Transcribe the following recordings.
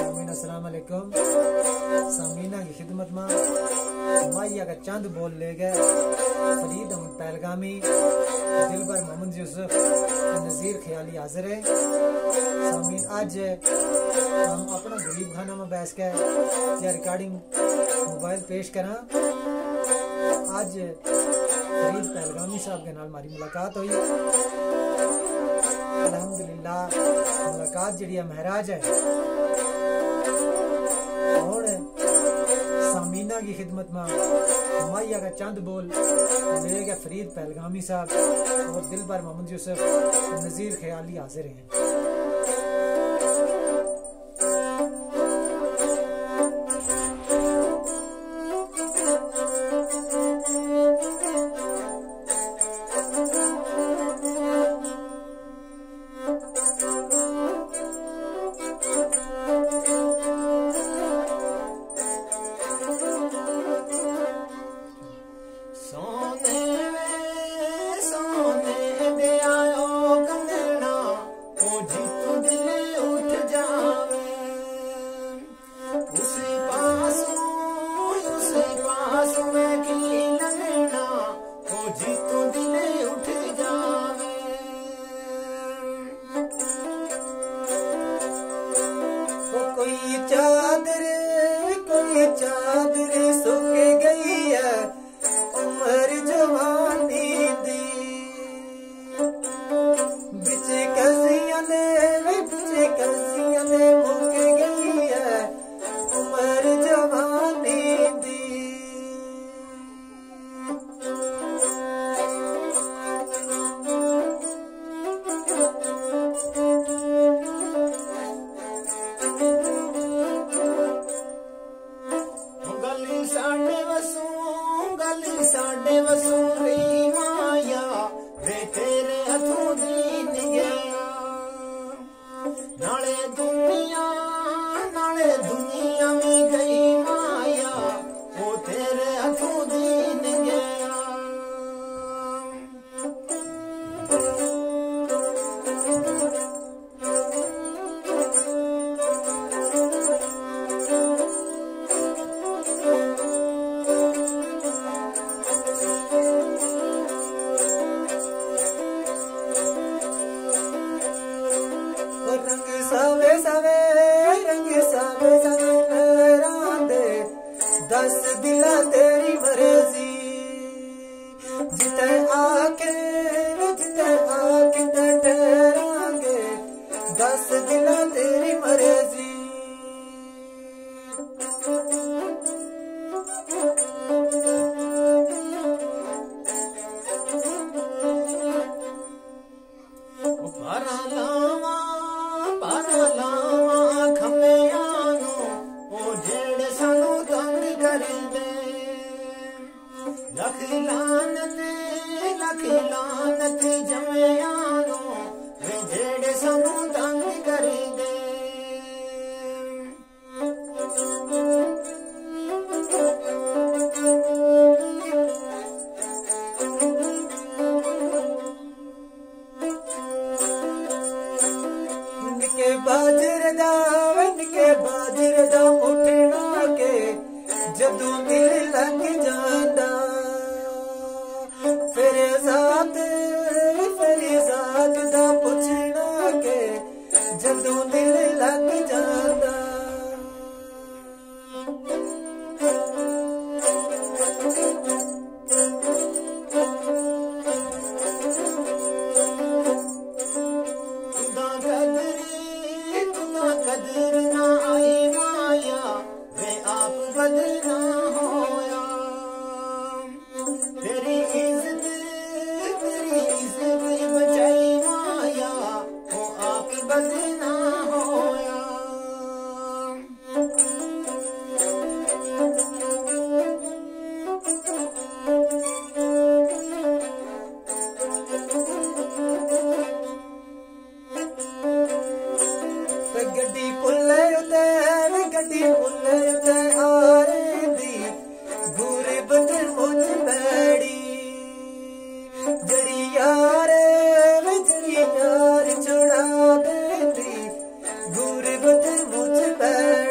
अस्सलाम वालेकुम। सामीना की खिदमत में माइया का चंद बोल ले गए फरीद पहलगामी, दिलबर मोहम्मद यूसफ, नज़ीर ख्याली हाजिर है। सामीन आज हम अपना गरीब खाना में बैठ के या रिकॉर्डिंग मोबाइल पेश करा। आज फरीद पहलगामी साहब के नाल हमारी मुलाकात हुई। अल्हम्दुलिल्लाह मुलाकात जी महराज है। और सामीना की खिदमत में माइया का चंद बोल ले गए फरीद पहलगामी साहब और दिलबर मोहम्मद यूसफ, नज़ीर ख्याली हाजिर हैं। कोई चादर सुख गई है उम्र जवानी दी, बिच कजियां ने मुक गई है उम्र जवानी दी। साडे वसूरी माया वे तेरे हथों दी निगया, नाले दुनिया में गई माया वो तेरे हथों दी निगया। दस दिला तेरी मर्जी, जिते आके ठहरांगे, दस दिला तेरी मर्जी। पारा लावा खमेयानो ओ जेड़े सानू तंग कर दे, लख लानत जमेयानो वे जेड़े सानू तंग कर दे। बाजर दा उठना के जदों दिल लग जांदा, फिर ज़ात दा पुछना के जदों दिल लग जांदा। कदर ना आई माया वे आप बदलना होया, तेरी इज्जत बचाई माया वो आप बदलना होया। गड्डी पुल्ले उते आरे दी गुरबत मुझ बैड़ी, जड़ी यार छुड़ा देती गुरबत मुझ बैड़ी।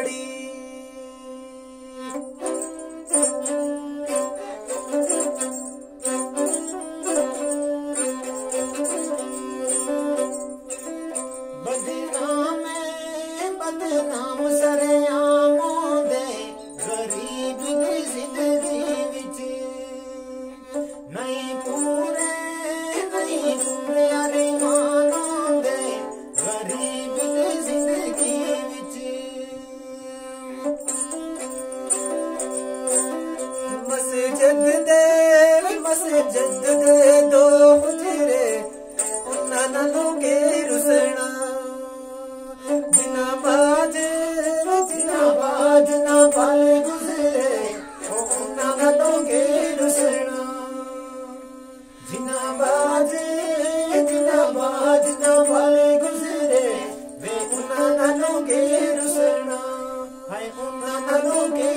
बदनाम सरेआमों दे गरीब दी जिंदगी विच नहीं पूरे अरमानों दे गरीब दी जिंदगी विच मस्जिद दे दो हुजरे उन्ना नालों के रुसना जिना बाज ना पल गुजरे उन्ना नालों के रुसना जिना बाज ना पल गुजरे वे उन्ना नालों के रुसना है उन्ना नालों के